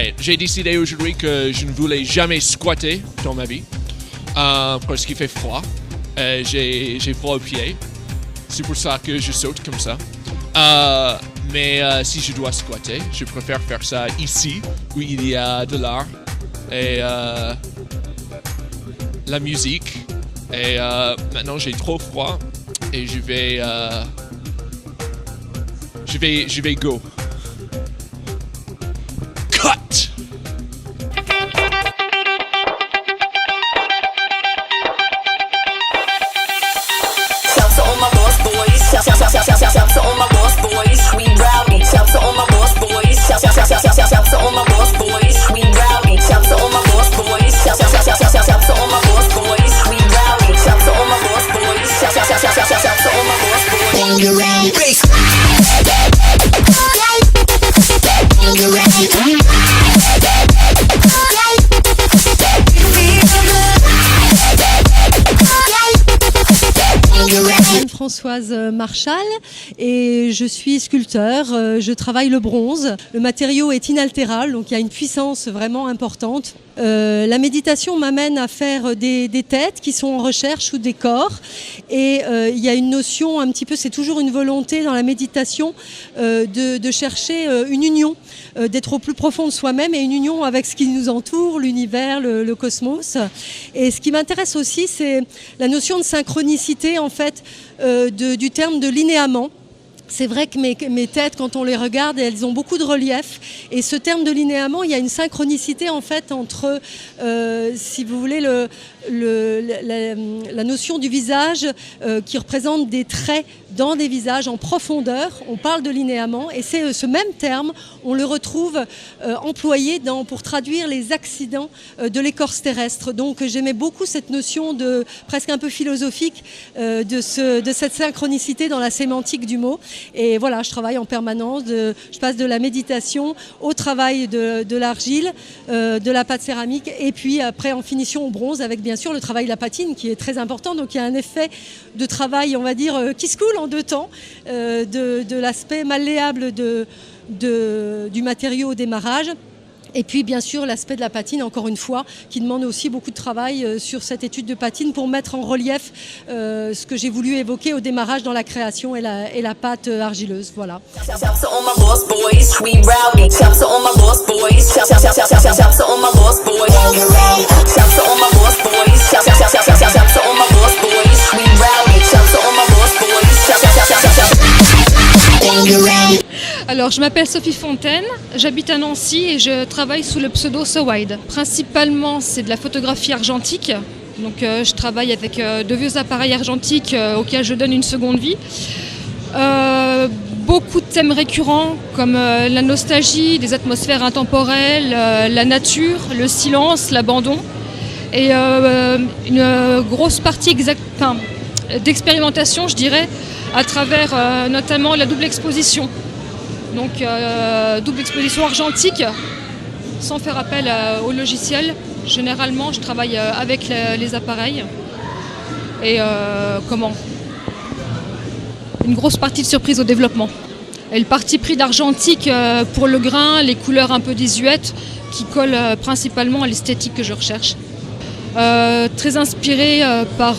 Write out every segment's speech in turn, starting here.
Ouais, j'ai décidé aujourd'hui que je ne voulais jamais squatter dans ma vie parce qu'il fait froid. J'ai froid aux pieds. C'est pour ça que je saute comme ça. Mais si je dois squatter, je préfère faire ça ici, où il y a de l'art et la musique. Et maintenant j'ai trop froid et je vais go. Cut! Shout to all my lost boys. Shout to all my lost boys. We rowdy. Shout to all my lost boys. Shout to all my lost boys. We rowdy. Shout to all my lost boys. Shout to all my lost boys. We rowdy. Shout to all my lost boys. Shout to all my lost boys. Bangarang. Françoise Marchal et je suis sculpteur, je travaille le bronze. Le matériau est inaltérable, donc il y a une puissance vraiment importante. La méditation m'amène à faire des têtes qui sont en recherche ou des corps. Et il y a une notion un petit peu, c'est toujours une volonté dans la méditation de chercher une union, d'être au plus profond de soi-même et une union avec ce qui nous entoure, l'univers, le cosmos. Et ce qui m'intéresse aussi, c'est la notion de synchronicité en fait du terme de linéament. C'est vrai que mes têtes, quand on les regarde, elles ont beaucoup de relief. Et ce terme de linéament, il y a une synchronicité en fait entre, si vous voulez, la notion du visage qui représente des traits dans des visages en profondeur. On parle de linéament et c'est ce même terme, on le retrouve employé pour traduire les accidents de l'écorce terrestre. Donc j'aimais beaucoup cette notion de presque un peu philosophique de cette synchronicité dans la sémantique du mot. Et voilà, je travaille en permanence, je passe de la méditation au travail de l'argile, de la pâte céramique et puis après en finition au bronze avec bien sûr le travail de la patine qui est très important. Donc il y a un effet de travail, on va dire, qui se coule en deux temps, de l'aspect malléable du matériau au démarrage. Et puis bien sûr l'aspect de la patine, encore une fois, qui demande aussi beaucoup de travail sur cette étude de patine pour mettre en relief ce que j'ai voulu évoquer au démarrage dans la création et la pâte argileuse. Voilà. Alors, je m'appelle Sophie Fontaine, j'habite à Nancy et je travaille sous le pseudo So Wide. Principalement, c'est de la photographie argentique. Donc, je travaille avec de vieux appareils argentiques auxquels je donne une seconde vie. Beaucoup de thèmes récurrents comme la nostalgie, des atmosphères intemporelles, la nature, le silence, l'abandon. Et une grosse partie d'expérimentation, je dirais, à travers notamment la double exposition. Donc double exposition argentique, sans faire appel au logiciel. Généralement, je travaille avec les appareils. Et une grosse partie de surprise au développement. Et le parti pris d'argentique pour le grain, les couleurs un peu désuètes, qui collent principalement à l'esthétique que je recherche. Très inspiré par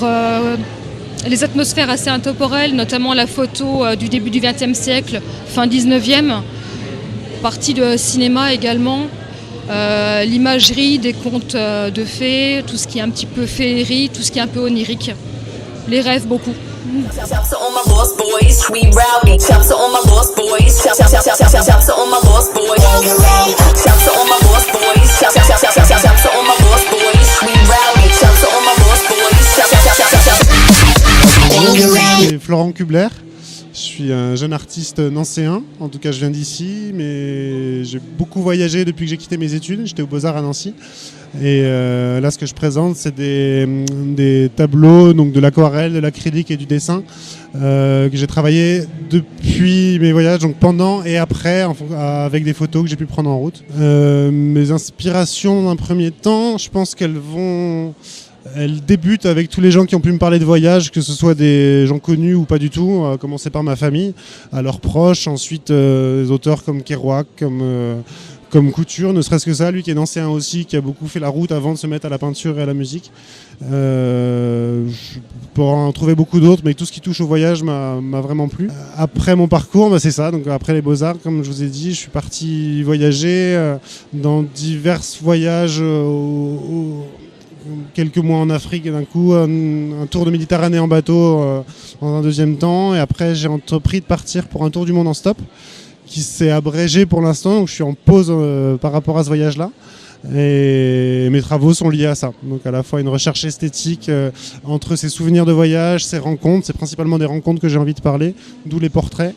les atmosphères assez intemporelles, notamment la photo du début du XXe siècle, fin 19e, partie de cinéma également, l'imagerie des contes de fées, tout ce qui est un petit peu féerie, tout ce qui est un peu onirique, les rêves beaucoup. C'est Florent Kubler, je suis un jeune artiste nancéen, en tout cas je viens d'ici, mais j'ai beaucoup voyagé depuis que j'ai quitté mes études, j'étais aux Beaux-Arts à Nancy. Et là ce que je présente c'est des tableaux, donc de l'aquarelle, de l'acrylique et du dessin que j'ai travaillé depuis mes voyages, donc pendant et après avec des photos que j'ai pu prendre en route. Mes inspirations d'un premier temps, je pense elles débutent avec tous les gens qui ont pu me parler de voyage, que ce soit des gens connus ou pas du tout, à commencer par ma famille, à leurs proches, ensuite des auteurs comme Kerouac, comme couture, ne serait-ce que ça, lui qui est ancien aussi, qui a beaucoup fait la route avant de se mettre à la peinture et à la musique. Je pourrais en trouver beaucoup d'autres, mais tout ce qui touche au voyage m'a vraiment plu. Après mon parcours, c'est ça, donc après les Beaux-Arts, comme je vous ai dit, je suis parti voyager dans divers voyages, quelques mois en Afrique et d'un coup un tour de Méditerranée en bateau dans un deuxième temps, et après j'ai entrepris de partir pour un tour du monde en stop, qui s'est abrégé pour l'instant, donc je suis en pause par rapport à ce voyage-là. Et mes travaux sont liés à ça. Donc à la fois une recherche esthétique entre ces souvenirs de voyage, ces rencontres, c'est principalement des rencontres que j'ai envie de parler, d'où les portraits.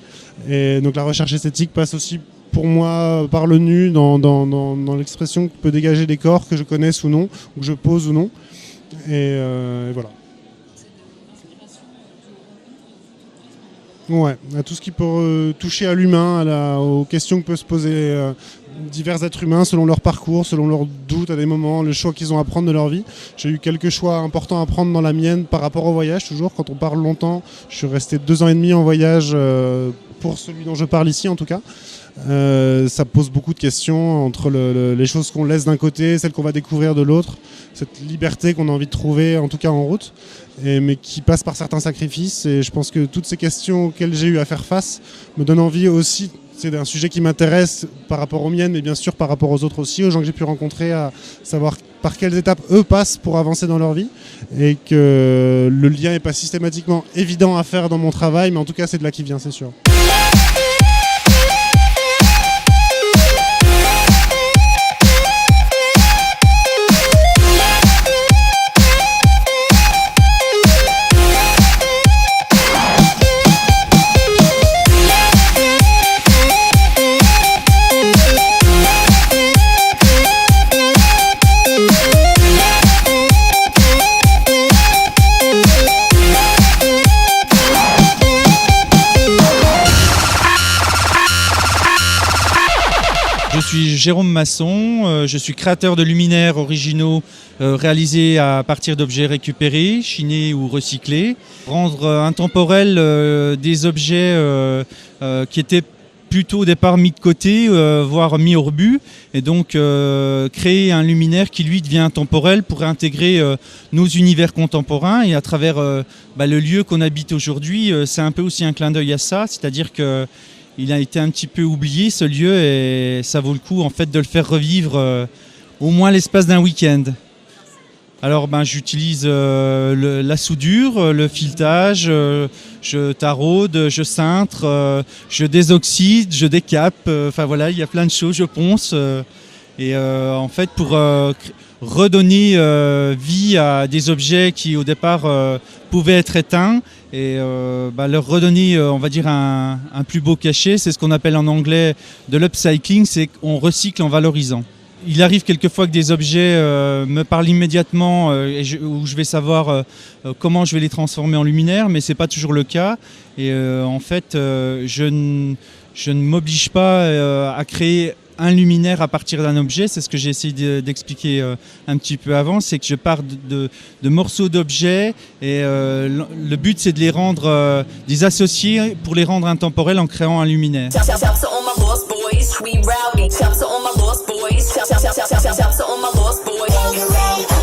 Et donc la recherche esthétique passe aussi pour moi par le nu, dans l'expression que peut dégager des corps que je connaisse ou non, ou que je pose ou non. Et voilà. Ouais, à tout ce qui peut toucher à l'humain, aux questions que peuvent se poser divers êtres humains selon leur parcours, selon leurs doutes à des moments, le choix qu'ils ont à prendre de leur vie. J'ai eu quelques choix importants à prendre dans la mienne par rapport au voyage, toujours. Quand on parle longtemps, je suis resté 2 ans et demi en voyage, pour celui dont je parle ici en tout cas. Ça pose beaucoup de questions entre les choses qu'on laisse d'un côté, celles qu'on va découvrir de l'autre, cette liberté qu'on a envie de trouver, en tout cas en route, mais qui passe par certains sacrifices. Et je pense que toutes ces questions auxquelles j'ai eu à faire face me donnent envie aussi. C'est un sujet qui m'intéresse par rapport aux miennes, mais bien sûr par rapport aux autres aussi, aux gens que j'ai pu rencontrer, à savoir par quelles étapes eux passent pour avancer dans leur vie, et que le lien n'est pas systématiquement évident à faire dans mon travail, mais en tout cas c'est de là qu'il vient, c'est sûr. Je suis Jérôme Masson, je suis créateur de luminaires originaux réalisés à partir d'objets récupérés, chinés ou recyclés. Rendre intemporels des objets qui étaient plutôt au départ mis de côté, voire mis au rebut, et donc créer un luminaire qui lui devient intemporel pour intégrer nos univers contemporains, et à travers le lieu qu'on habite aujourd'hui, c'est un peu aussi un clin d'œil à ça, c'est-à-dire que il a été un petit peu oublié ce lieu, et ça vaut le coup en fait de le faire revivre au moins l'espace d'un week-end. Alors j'utilise la soudure, le filetage, je taraude, je cintre, je désoxyde, je décape, enfin voilà, il y a plein de choses, je ponce. En fait pour redonner vie à des objets qui au départ pouvaient être éteints, et leur redonner on va dire un plus beau cachet, c'est ce qu'on appelle en anglais de l'upcycling, c'est qu'on recycle en valorisant. Il arrive quelquefois que des objets me parlent immédiatement où je vais savoir comment je vais les transformer en luminaire, mais c'est pas toujours le cas. Et en fait, je ne m'oblige pas à créer un luminaire à partir d'un objet. C'est ce que j'ai essayé d'expliquer un petit peu avant, c'est que je pars de morceaux d'objets, et le but c'est de les rendre, des associer pour les rendre intemporels en créant un luminaire. Shouts to all my lost boys, we rowdy. Shouts to all my lost boys. Shouts to all my lost boys.